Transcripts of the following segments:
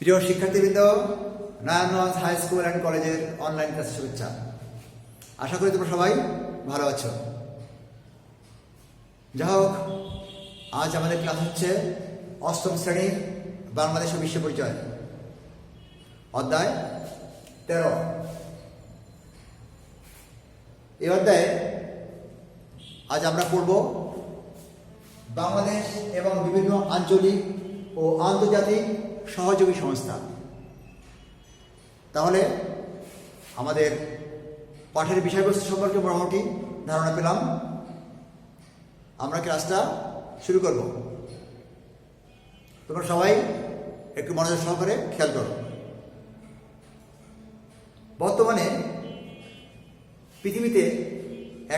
প্রিয় শিক্ষার্থীবৃন্দ, Narayanganj high school and কলেজের অনলাইন ক্লাসে শুভেচ্ছা। আশা করি তোমরা সবাই ভালো আছো। যাই হোক, আজ আমাদের ক্লাস হচ্ছে অষ্টম শ্রেণীর বাংলাদেশ ও বিশ্ব পরিচয়, অধ্যায় 13। এই অধ্যায়ে আজ আমরা পড়ব বাংলাদেশ এবং বিভিন্ন আঞ্চলিক ও আন্তর্জাতিক সহযোগী সংস্থা। তাহলে আমাদের পাঠের বিষয়বস্তু সম্পর্কে মোটামুটি ধারণা পেলাম। আমরা ক্লাসটা শুরু করব। তোমরা সবাই একটু মনোযোগ সহকারে খেয়াল করো। বর্তমানে পৃথিবীতে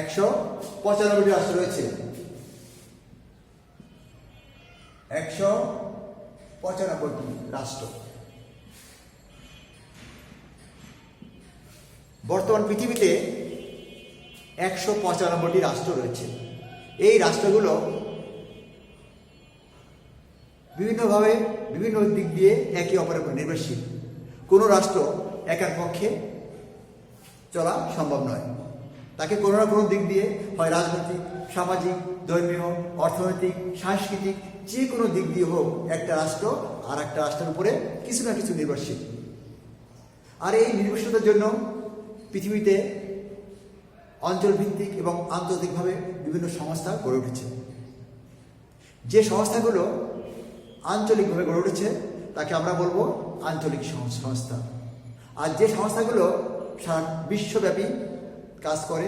195টি রাষ্ট্র রয়েছে। 195টি রাষ্ট্র। বর্তমান পৃথিবীতে 195টি রাষ্ট্র রয়েছে। এই রাষ্ট্রগুলো বিভিন্নভাবে বিভিন্ন দিক দিয়ে একে অপরের উপর নির্ভরশীল। কোনো রাষ্ট্র একার পক্ষে চলা সম্ভব নয়। তাকে কোনো না কোনো দিক দিয়ে হয় রাজনৈতিক, সামাজিক, ধর্মীয়, অর্থনৈতিক, সাংস্কৃতিক যে কোনো দিক দিয়ে হোক একটা রাষ্ট্র আর একটা রাষ্ট্রের উপরে কিছু না কিছু নির্ভরশীল। আর এই নির্ভরশীলতার জন্য পৃথিবীতে অঞ্চলভিত্তিক এবং আন্তর্জাতিকভাবে বিভিন্ন সংস্থা গড়ে উঠেছে। যে সংস্থাগুলো আঞ্চলিকভাবে গড়ে উঠেছে তাকে আমরা বলবো আঞ্চলিক সংস্থা। আর যে সংস্থাগুলো সারা বিশ্বব্যাপী কাজ করে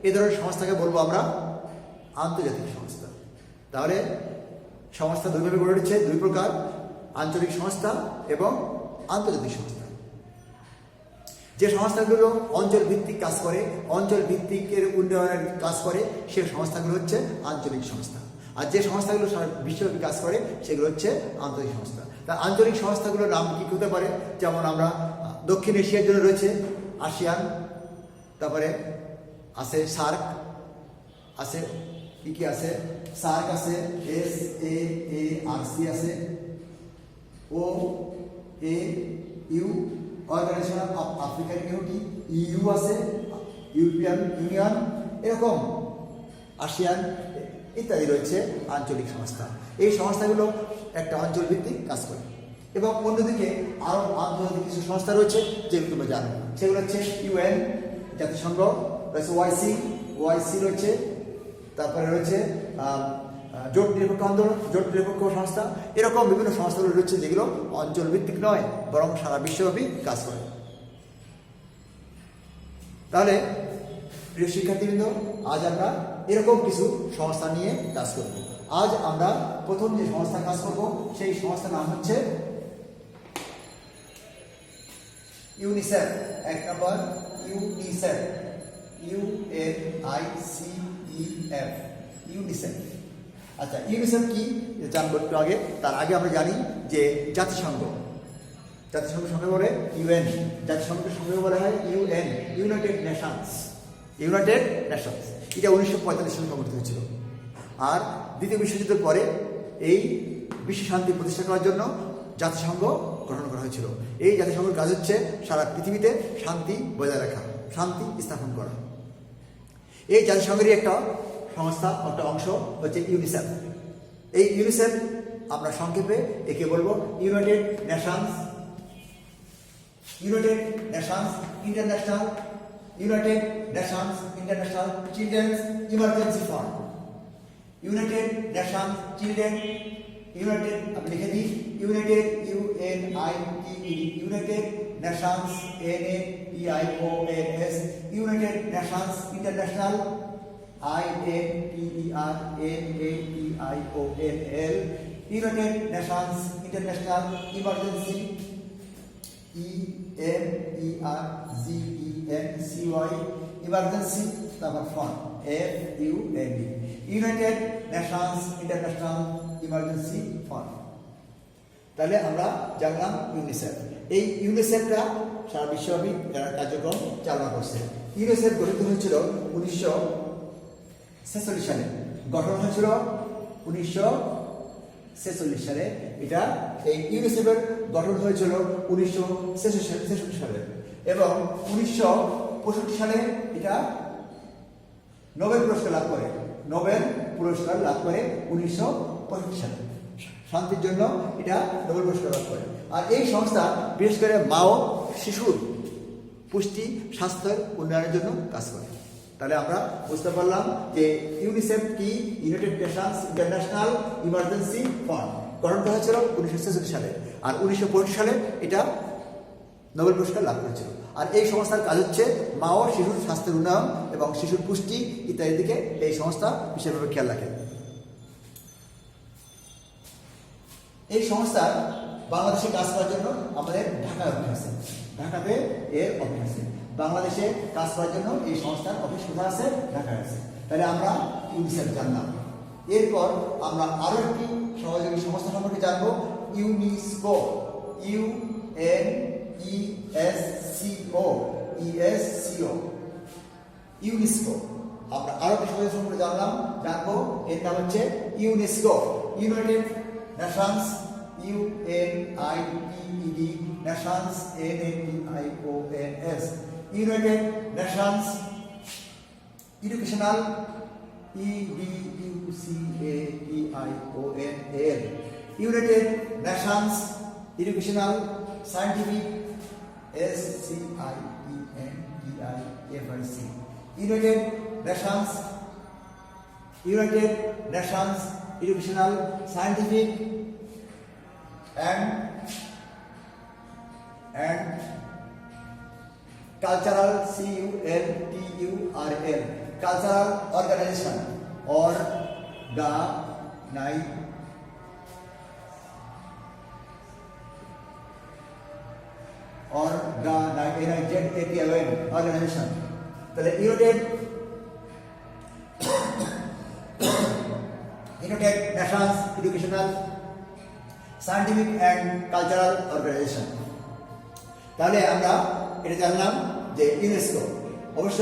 এ ধরনের সংস্থাকে বলবো আমরা আন্তর্জাতিক সংস্থা। তাহলে সংস্থা দুইভাবে গড়ে উঠেছে, দুই প্রকার, আঞ্চলিক সংস্থা এবং আন্তর্জাতিক সংস্থা। যে সংস্থাগুলো অঞ্চল ভিত্তিক কাজ করে, অঞ্চল ভিত্তিকের উন্নয়নের কাজ করে, সে সংস্থাগুলো হচ্ছে আঞ্চলিক সংস্থা। আর যে সংস্থাগুলো সারা বিশ্বব্যাপী কাজ করে সেগুলো হচ্ছে আন্তর্জাতিক সংস্থা। তা আঞ্চলিক সংস্থাগুলোর নাম কী হতে পারে? যেমন আমরা দক্ষিণ এশিয়ার জন্য রয়েছে আসিয়ান, তারপরে আছে সার্ক, আছে কি আছে সার্ক আছে, SAARC আছে, OAU Organization of African Unity, EU আছে, ইউরোপিয়ান ইউনিয়ন, এরকম আসিয়ান ইত্যাদি রয়েছে আঞ্চলিক সংস্থা। এই সংস্থাগুলো একটা অঞ্চল ভিত্তিক কাজ করে। এবং অন্যদিকে আরও আন্তর্জাতিক কিছু সংস্থা রয়েছে যেগুলো তোমরা জানো, সেগুলো হচ্ছে UN জাতিসংঘ রয়েছে, OIC রয়েছে, তারপরে রয়েছে জোট নিরপেক্ষ আন্দোলন, জোট নিরপেক্ষ সংস্থা। এরকম বিভিন্ন সংস্থাগুলো রয়েছে যেগুলো অঞ্চল ভিত্তিক নয় বরং সারা বিশ্বব্যাপী কাজ করে। তাহলে প্রিয় শিক্ষার্থীবৃন্দ, আজ আমরা এরকম কিছু সংস্থা নিয়ে কাজ করব। আজ আমরা প্রথম যে সংস্থা কাজ করব সেই সংস্থার নাম হচ্ছে ইউনিসেফ। এক নম্বর ইউনিসেফ, UNICEF, ইউনিসেফ। আচ্ছা, ইউনিসেফ কি জানবো একটু আগে। তার আগে আমরা জানি যে জাতিসংঘ, জাতিসংঘ সঙ্গে বলে UN, জাতিসংঘের সঙ্গে বলা হয় UN, United Nations. United Nations এটা 1945 সালে গঠিত হয়েছিল। আর দ্বিতীয় বিশ্বযুদ্ধের পরে এই বিশ্ব শান্তি প্রতিষ্ঠা করার জন্য জাতিসংঘ গঠন করা হয়েছিল। এই জাতিসংঘের কাজ হচ্ছে সারা পৃথিবীতে শান্তি বজায় রাখা, শান্তি স্থাপন করা। এই জাতিসংঘেরই একটা সংস্থা, একটা অংশ হচ্ছে ইউনিসেফ। এই ইউনিসেফ আমরা সংক্ষেপে একে বলবো United Nations, United Nations International, United Nations International Children's Emergency Fund, United Nations Children, United, আমি লিখে দিই, United UNITED, United Nations NATIONS, United Nations International INTERNATIONL, United Nations International Emergency EMERGENCY, Emergency, তারপর Fund FUND, United Nations International Emergency Fund. তাহলে আমরা জানলাম UNICEF. এই ইউনিসেফটা সারা বিশ্বব্যাপী কার্যক্রম চালনা করছে। ইউনিসেফ গঠিত হয়েছিল 1946 সালে, গঠন হয়েছিল 19 সালে এটা এই ইউনিসেফের গঠন হয়েছিল 1966 সালে এবং 1965 সালে এটা নোবেল পুরস্কার লাভ করে 1965 সালে শান্তির জন্য এটা নোবেল পুরস্কার লাভ করে। আর এই সংস্থা বিশেষ করে মা ও শিশুর পুষ্টি স্বাস্থ্যের উন্নয়নের জন্য কাজ করে। তাহলে আমরা বুঝতে পারলাম যে ইউনিসেফ কি, United Nations International Emergency fund, গঠন করা হয়েছিল 1966 সালে আর 1965 সালে এটা নোবেল পুরস্কার লাভ করেছিল। আর এই সংস্থার কাজ হচ্ছে মা ও শিশুর স্বাস্থ্যের উন্নয়ন এবং শিশুর পুষ্টি ইত্যাদির দিকে এই সংস্থা বিশেষভাবে খেয়াল রাখে। এই সংস্থার বাংলাদেশে কাজ করার জন্য আমাদের ঢাকায় অফিস আছে, ঢাকাতে এর অফিস আছে। বাংলাদেশে কাজ করার জন্য এই সংস্থার অফিস কোথায় আছে? ঢাকায় আছে। তাহলে আমরা ইউনিসেফ জানলাম। এরপর আমরা আরো একটি সহযোগী সংস্থা সম্পর্কে জানবো, ইউনেস্কো। ইউনেস্কো। আমরা আরো একটি সহযোগী সম্পর্কে জানবো, এর নাম হচ্ছে UNESCO, United Nations, UNITED Nations, NATIONS, United Nations Educational, EDUCATIONAL, United Nations Educational Scientific, SCIENTIFIC, United Nations Educational Scientific and cultural, CULTURL, cultural organization, organization. তাহলে United Nations Educational Scientific and Cultural Organization. তাহলে আমরা এটা জানলাম যে UNESCO. অবশ্য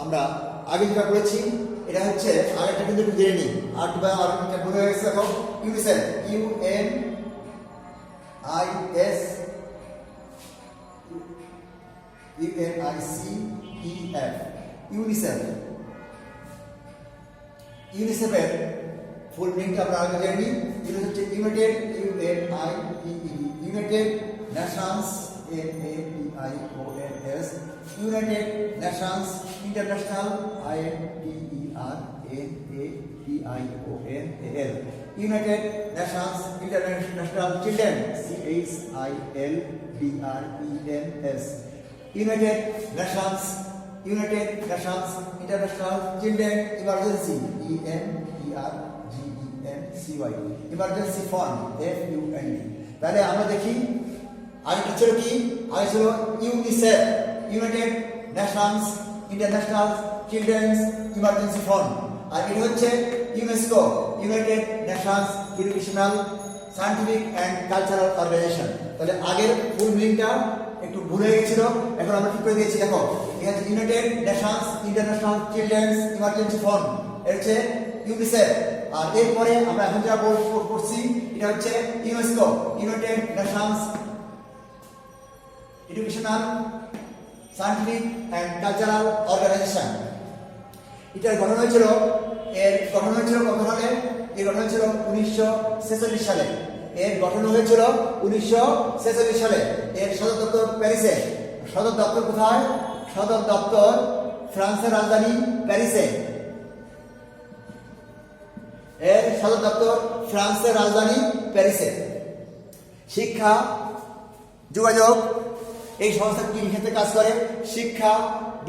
আমরা আগে যেটা পড়েছি এটা হচ্ছে আরেকটা কিন্তু একটু জেনে নিই, আর আরেকটা ভুল হয়ে গেছে। এখন ইউনিসেফ, UNICEF, ইউনিসেফের ফুল মিনিংটা আমরা আগে জেনে নিই। এটা হচ্ছে United Nations, NATIONS, United Nations International, INTERNATIONAL, United Nations International Children, CHILDRENS, United Nations International Children Emergency, EMERGENCY, Emergency Fund, FUND। তাহলে আমরা দেখি আগেটা ছিল কি? আগে ছিল UNICEF, United Nations International Children's Emergency Fund. আর এটা হচ্ছে UNESCO, United Nations Educational Scientific and Cultural Organization. তাহলে আগের ফুল মিনিংটা একটু ভুল হয়ে গেছিল, এখন আমরা ঠিক করে দিয়েছি। দেখো, এটা হচ্ছে United Nations International Children's Emergency fund, এটা হচ্ছে ইউনিসেফ। আর এরপরে আমরা এখন যা পড়ছি এটা হচ্ছে UNESCO, United Nations Educational Scientific and Cultural Organization. এটার গঠন হয়েছিল কত সালে? এর গঠন হয়েছিল 1946 সালে। এর সদর দপ্তর প্যারিসে। সদর দপ্তর কোথায়? সদর দপ্তর ফ্রান্সের রাজধানী প্যারিসে। এর সদর দপ্তর ফ্রান্সের রাজধানী প্যারিসে। শিক্ষা, যোগাযোগ, এই সংস্থা কি ক্ষেত্রে কাজ করে? শিক্ষা,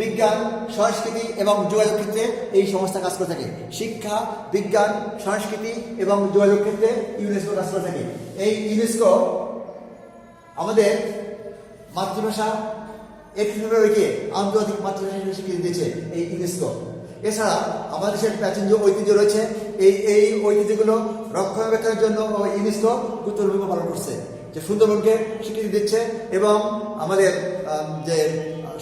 বিজ্ঞান, সংস্কৃতি এবং যোগাযোগ ক্ষেত্রে এই সংস্থা কাজ করে থাকে। শিক্ষা, বিজ্ঞান, সংস্কৃতি এবং যোগাযোগ ক্ষেত্রে ইউনেস্কো কাজ করে থাকে। এই ইউনেস্কো আমাদের মাতৃভাষা ঐক্যে আন্তর্জাতিক মাতৃভাষা হিসেবে স্বীকৃতি দিয়েছে এই ইউনেস্কো। এছাড়া আমাদের দেশের প্রাচীন যে ঐতিহ্য রয়েছে, এই ঐতিহ্যগুলো রক্ষণাবেক্ষণের জন্য ইউনেস্কো গুরুত্বপূর্ণ ভূমিকা পালন করছে। যে সুন্দরবনকে স্বীকৃতি দিচ্ছে এবং আমাদের যে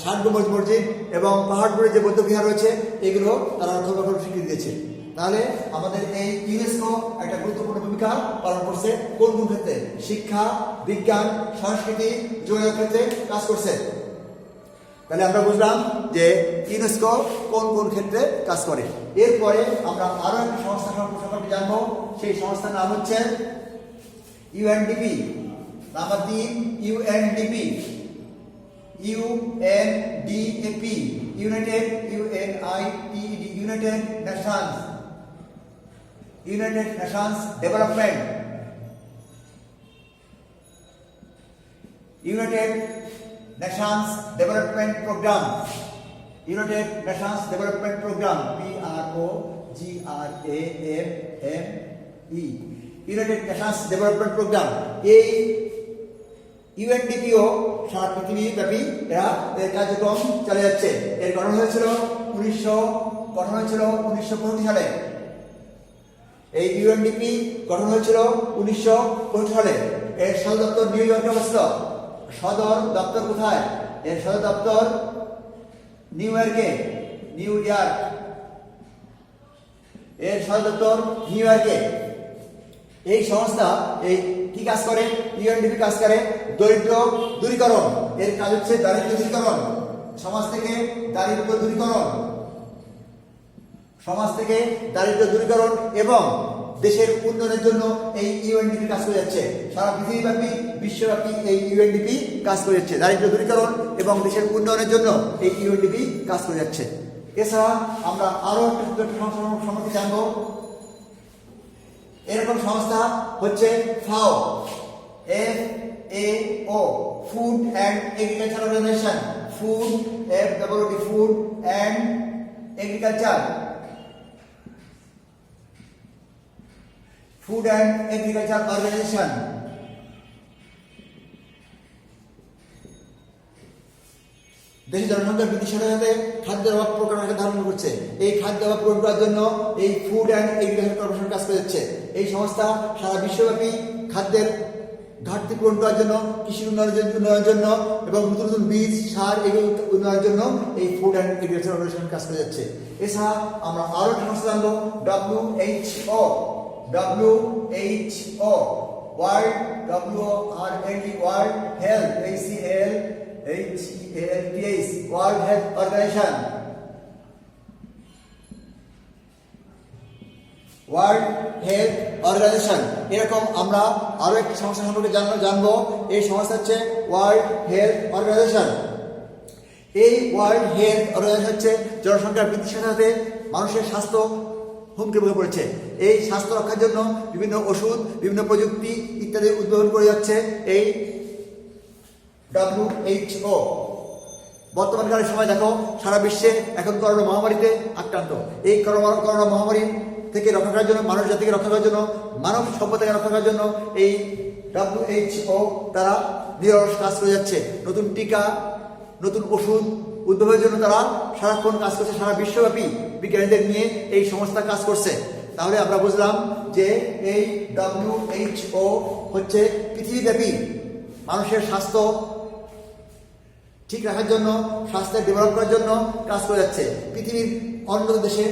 ষাট গম্বুজ মসজিদ এবং পাহাড়পুরে যে বৌদ্ধবিহার রয়েছে এগুলো তারা রক্ষণাবেক্ষণ স্বীকৃতি দিয়েছে। তাহলে আমাদের এই ইউনেস্কো একটা গুরুত্বপূর্ণ ভূমিকা পালন করছে কোন কোন ক্ষেত্রে? শিক্ষা, বিজ্ঞান, সংস্কৃতি, যোগাযোগ ক্ষেত্রে কাজ করছে। তাহলে আমরা বুঝলাম যে ইউনেস্কো কোন কোন ক্ষেত্রে কাজ করে। এরপরে আমরা আরো একটা সংস্থা সম্পর্কে জানবো। সেই সংস্থার নাম হচ্ছে UNDP. Number 3 UNDP. UNDP United United Nations development United Nations Development Program. United Nations Development Program, PROGRAME, United Nations Development Program। এই ইউএনডিপিও সারা পৃথিবী ব্যাপী এরা এর কার্যক্রম চালিয়ে যাচ্ছে। এর গঠন হয়েছিল 1965 সালে। এই ইউএনডিপি গঠন হয়েছিল 1965 সালে। এর সদর দপ্তর নিউ ইয়র্কে অবস্থিত। সদর দপ্তর কোথায়? এর সদর দপ্তর নিউ ইয়র্ক। এর সদর দপ্তর নিউ ইয়র্কে। এই সংস্থা এই কি কাজ করে? ইউএনডিপি কাজ করে দরিদ্র দূরীকরণ। এর কাজ হচ্ছে দারিদ্র দূরীকরণ, সমাজ থেকে দারিদ্র দূরীকরণ এবং দেশের উন্নয়নের জন্য এই ইউএনডিপি কাজ করে যাচ্ছে। সারা পৃথিবীব্যাপী বিশ্বব্যাপী এই ইউএনডিপি কাজ করে যাচ্ছে। দারিদ্র দূরীকরণ এবং দেশের উন্নয়নের জন্য এই ইউএনডিপি কাজ করে যাচ্ছে। এছাড়া আমরা আরো একটা সংস্থা সম্পর্কে জানবো। এরকম সংস্থা হচ্ছে FAO, FAO, Food and Agriculture Organization. Food and Agriculture Organization. দেশের জনসংখ্যা বৃদ্ধির সাথে সাথে খাদ্যের অভাব প্রকরণকে ধারণ করছে। এই খাদ্য অভাব পূরণ করার জন্য এই ফুড অ্যান্ড এগ্রিকালচার কর্পোরেশন কাজ করে যাচ্ছে। এই সংস্থা সারা বিশ্বব্যাপী খাদ্যের ঘাটতি পূরণ করার জন্য, কৃষি উন্নয়নের জন্য এবং নতুন নতুন বীজ, সার এগুলো উন্নয়নের জন্য এই ফুড অ্যান্ড এগ্রিকালচার অর্গানাইজেশন কাজ করে যাচ্ছে। এছাড়া আমরা আরো একটা সংস্থা জানবো, WHO, World Health, World Health Organization. এরকম আমরা আরো একটি সংস্থা সম্পর্কে জানবো। এই সংস্থা হচ্ছে ওয়ার্ল্ড হেলথ অর্গানাইজেশন। এই ওয়ার্ল্ড হেলথ অর্গানাইজেশন হচ্ছে জনসংখ্যার বৃদ্ধির সাথে সাথে মানুষের স্বাস্থ্য হুমকির মুখে পড়েছে। এই স্বাস্থ্য রক্ষার জন্য বিভিন্ন ওষুধ, বিভিন্ন প্রযুক্তি ইত্যাদি উদ্ভাবন করে যাচ্ছে এই WHO। বর্তমানকালের সময় দেখো সারা বিশ্বে এখন করোনা মহামারীতে আক্রান্ত। এই করোনা মহামারী থেকে রক্ষা করার জন্য, মানব জাতিকে রক্ষা করার জন্য, মানব সভ্যতাকে রক্ষা করার জন্য এই WHO তারা নিরলস কাজ করে যাচ্ছে। নতুন টিকা, নতুন ওষুধ উদ্ভাবনের জন্য তারা সারাক্ষণ কাজ করছে। সারা বিশ্বব্যাপী বিজ্ঞানীদের নিয়ে এই সংস্থা কাজ করছে। তাহলে আমরা বুঝলাম যে এই WHO হচ্ছে পৃথিবীব্যাপী মানুষের স্বাস্থ্য ঠিক রাখার জন্য, স্বাস্থ্যের ডেভেলপ করার জন্য কাজ করে যাচ্ছে। পৃথিবীর অন্য দেশে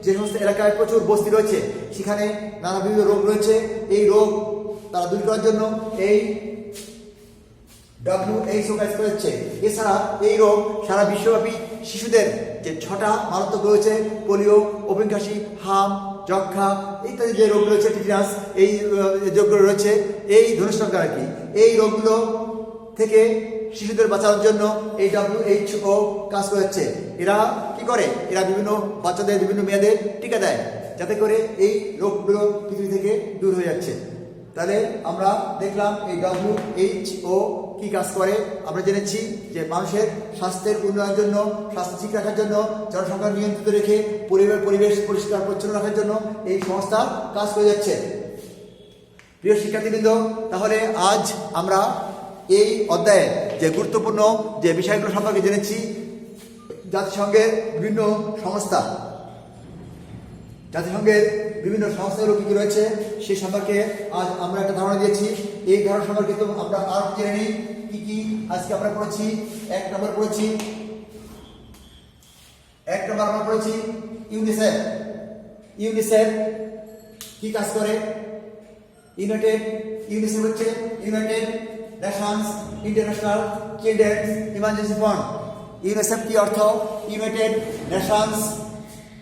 যে সমস্ত এলাকায় প্রচুর বস্তি রয়েছে, সেখানে নানা বিভিন্ন রোগ রয়েছে। এই রোগ তারা দূর করার জন্য এই WHO কাজ করে যাচ্ছে। এছাড়া এই রোগ সারা বিশ্বব্যাপী শিশুদের যে 6টা মারাত্মক রয়েছে, পোলিও, ওপেন কাশি, হাম, যক্ষা ইত্যাদি যে রোগ রয়েছে, টিটানাস, এই রোগগুলো রয়েছে, এই ধনুষ্টঙ্কার আর কি, এই রোগগুলো থেকে শিশুদের বাঁচানোর জন্য এই WHO কাজ করে যাচ্ছে। এরা কি করে? এরা বিভিন্ন বাচ্চাদের, বিভিন্ন মেয়েদের টিকা দেয়, যাতে করে এই রোগগুলো পৃথিবী থেকে দূর হয়ে যাচ্ছে। তাহলে আমরা দেখলাম এই WHO কি কাজ করে। আমরা জেনেছি যে মানুষের স্বাস্থ্যের উন্নয়নের জন্য, স্বাস্থ্য ঠিক রাখার জন্য, জনসংখ্যা নিয়ন্ত্রিত রেখে পরিবেশ পরিষ্কার পরিচ্ছন্ন রাখার জন্য এই সংস্থা কাজ করে যাচ্ছে। প্রিয় শিক্ষার্থীবৃন্দ, তাহলে আজ আমরা এই অধ্যায়ে যে গুরুত্বপূর্ণ যে বিষয়গুলো সম্পর্কে জেনেছি, জাতিসংঘের বিভিন্ন সংস্থাগুলো কি রয়েছে সে সম্পর্কে আজ আমরা একটা ধারণা দিয়েছি। এই ধারণা সম্পর্কে তো আমরা আরো জেনে নিই কি কি আজকে আমরা পড়েছি। এক নম্বর আমরা পড়েছি ইউনিসেফ। ইউনিসেফ কি কাজ করে? ইউনিসেফ হচ্ছে United Nations International Children's Emergency fund. UNICEF কি অর্থ? United Nations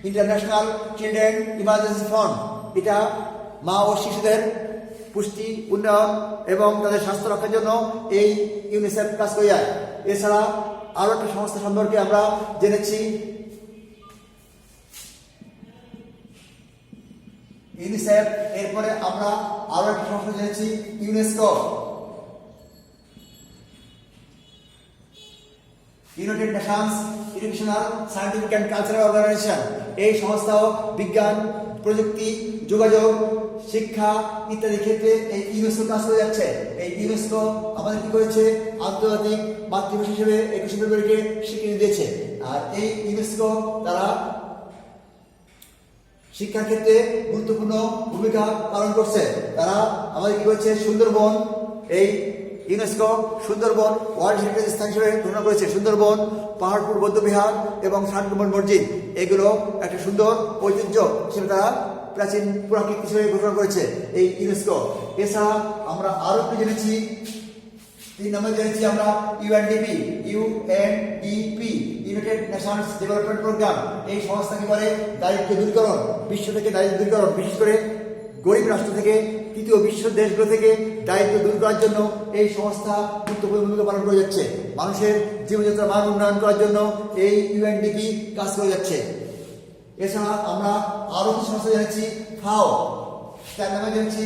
International Children emergency fund. এটা মা ও শিশুদের পুষ্টি, উন্নয়ন এবং তাদের স্বাস্থ্য রক্ষার জন্য এই ইউনিসেফ কাজ করে যায়। এছাড়া আরো একটা সংস্থা সম্পর্কে আমরা জেনেছি, ইউনিসেফ। এরপরে আমরা আরো একটা সংস্থা জেনেছি, UNESCO, United Nations Educational Scientific and Cultural Organization. এই সংস্থাও বিজ্ঞান, প্রযুক্তি, যোগাযোগ, শিক্ষা ইত্যাদি ক্ষেত্রে এই ইউনেস্কো কাজ করে যাচ্ছে। এই ইউনেস্কো আমাদের কি করেছে? আন্তর্জাতিক মাতৃভাষা হিসেবে 21শে ফেব্রুয়ারিকে স্বীকৃতি দিয়েছে। আর এই ইউনেস্কো তারা শিক্ষার ক্ষেত্রে গুরুত্বপূর্ণ ভূমিকা পালন করছে। তারা আমাদের কি করেছে? সুন্দরবন, এই ইউনেস্কো সুন্দরবন ওয়ার্ল্ড হেরিটেজ স্থান হিসেবে ঘোষণা করেছে। সুন্দরবন, পাহাড়পুর বৌদ্ধবিহার এবং শান্তমন মসজিদ এগুলো একটা সুন্দর ঐতিহ্য হিসেবে তারা প্রাচীন পুরাকীর্তি হিসেবে ঘোষণা করেছে এই ইউনেস্কো। এছাড়া আমরা আরো একটু জেনেছি, 3 নম্বরে জেনেছি আমরা UNDP, United Nations Development Programme. এই সংস্থা কি করে? দারিদ্র্য দূরীকরণ, বিশ্ব থেকে দারিদ্র্য দূরীকরণ, বিশেষ করে গরিব রাষ্ট্র থেকে, তৃতীয় বিশ্ব দেশগুলো থেকে দারিদ্র্য দূর করার জন্য এই সংস্থা গুরুত্বপূর্ণ ভূমিকা পালন করে যাচ্ছে। মানুষের জীবনযাত্রার মান উন্নয়ন করার জন্য এই ইউএনডিপি কাজ করে যাচ্ছে। এছাড়া আমরা আরো কিছু সংস্থা জেনেছি, ফাও, তার নামে জেনেছি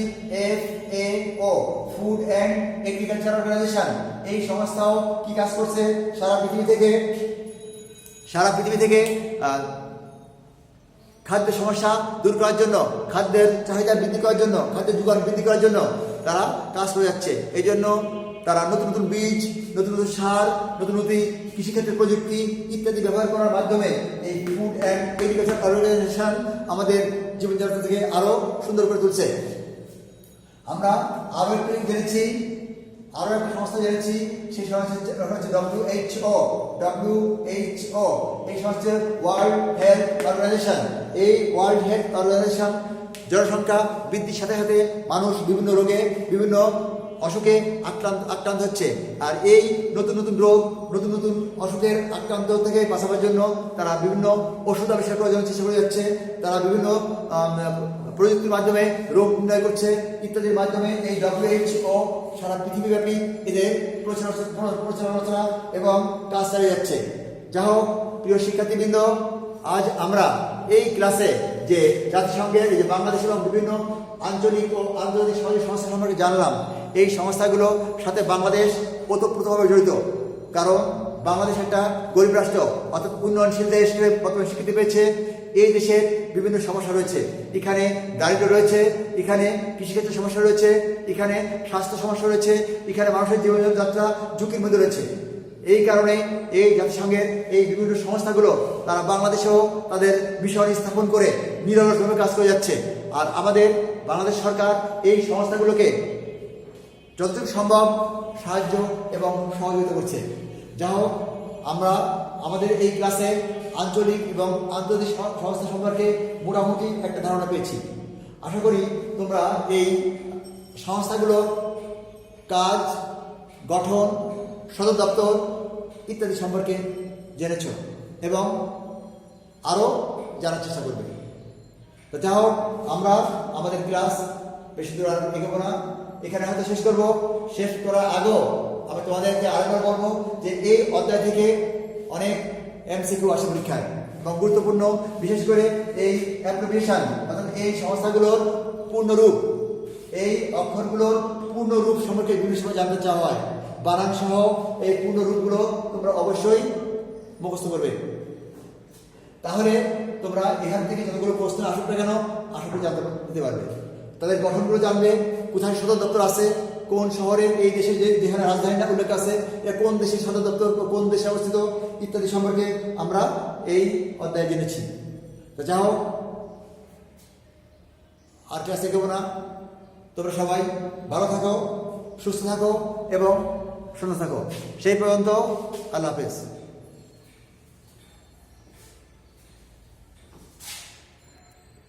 FAO, Food and Agriculture Organization. এই সংস্থাও কি কাজ করছে? সারা পৃথিবী থেকে খাদ্য সমস্যা দূর করার জন্য, খাদ্যের চাহিদা বৃদ্ধি করার জন্য, খাদ্যের যোগান বৃদ্ধি করার জন্য তারা কাজ করে যাচ্ছে। এই জন্য তারা নতুন নতুন বীজ, নতুন নতুন সার, নতুন নতুন কৃষিক্ষেত্রের প্রযুক্তি ইত্যাদি ব্যবহার করার মাধ্যমে এই ফুড অ্যান্ড এগ্রিকালচার অর্গানাইজেশন আমাদের জীবনযাত্রা থেকে আরো সুন্দর করে তুলছে। আমরা আরো একটু জেনেছি, আরো একটা সংস্থা জেনেছি, সেই সংস্থা হচ্ছে WHO। এই সংস্থা ওয়ার্ল্ড হেলথ অর্গানাইজেশন। এই ওয়ার্ল্ড হেলথ অর্গানাইজেশন জনসংখ্যা বৃদ্ধির সাথে সাথে মানুষ বিভিন্ন রোগে, বিভিন্ন অসুখে আক্রান্ত হচ্ছে। আর এই নতুন নতুন রোগ, নতুন নতুন অসুখের আক্রান্ত থেকে বাঁচাবার জন্য তারা বিভিন্ন ওষুধ আবিষ্কার করার জন্য চেষ্টা করে যাচ্ছে। তারা বিভিন্ন প্রযুক্তির মাধ্যমে রোগ নির্ণয় করছে ইত্যাদির মাধ্যমে এই WHO সারা পৃথিবীব্যাপী এদের প্রচারণা এবং কাজ চালিয়ে যাচ্ছে। যা হোক, প্রিয় শিক্ষার্থীবৃন্দ, আজ আমরা এই ক্লাসে যে জাতিসংঘের যে বাংলাদেশ এবং বিভিন্ন আঞ্চলিক ও আন্তর্জাতিক সংস্থা সম্পর্কে জানলাম। এই সংস্থাগুলোর সাথে বাংলাদেশ ওতপ্রোতভাবে জড়িত, কারণ বাংলাদেশ একটা গরিব রাষ্ট্র, অর্থাৎ উন্নয়নশীল দেশ হিসেবে বর্তমানে স্বীকৃতি পেয়েছে। এই দেশের বিভিন্ন সমস্যা রয়েছে, এখানে দারিদ্র্য রয়েছে, এখানে কৃষিক্ষেত্রের সমস্যা রয়েছে, এখানে স্বাস্থ্য সমস্যা রয়েছে, এখানে মানুষের জীবনযাত্রা ঝুঁকির মধ্যে রয়েছে। এই কারণে এই জাতিসংঘের এই বিভিন্ন সংস্থাগুলো তারা বাংলাদেশেও তাদের মিশন স্থাপন করে নিরলসভাবে কাজ করে যাচ্ছে। আর আমাদের বাংলাদেশ সরকার এই সংস্থাগুলোকে যতটুকু সম্ভব সাহায্য এবং সহযোগিতা করছে। যা হোক, আমরা আমাদের এই ক্লাসে আঞ্চলিক এবং আন্তর্জাতিক সংস্থা সম্পর্কে মোটামুটি একটা ধারণা পেয়েছি। আশা করি তোমরা এই সংস্থাগুলোর কাজ, গঠন, সদর দপ্তর ইত্যাদি সম্পর্কে জেনেছ এবং আরও জানার চেষ্টা করবে। তো যা হোক, আমরা আমাদের ক্লাস বেশি দূর আর এগোবো না, এখানে হয়তো শেষ করবো। শেষ করার আগেও আমি তোমাদেরকে আরেকবার বলবো যে এই অধ্যায় থেকে অনেক MCQ আসে পরীক্ষায় এবং গুরুত্বপূর্ণ, বিশেষ করে এই অ্যাপ্লিকেশন, অর্থাৎ এই সংস্থাগুলোর পূর্ণরূপ, এই অক্ষরগুলোর পূর্ণরূপ সম্পর্কে বিভিন্ন সময় জানতে চাওয়া হয়। বানান সহ এই পূর্ণরূপগুলো তোমরা অবশ্যই মুখস্থ করবে, তাহলে তোমরা এখান থেকে যতগুলো প্রশ্ন আসুক না কেন আশা করি জানতে দিতে পারবে। তাদের গঠনগুলো জানবে, কোথায় সদর দপ্তর আছে, কোন শহরে এই দেশের যেখানে রাজধানীটা উল্লেখ আছে, কোন দেশের সদর দপ্তর কোন দেশে অবস্থিত ইত্যাদি সম্পর্কে আমরা এই অধ্যায়ে জেনেছি। তো যা হোক, আর ক্লাসে এগোবো না। তোমরা সবাই ভালো থাকো, সুস্থ থাকো এবং সুন্দর থাকো। সেই পর্যন্ত আল্লাহ হাফেজ।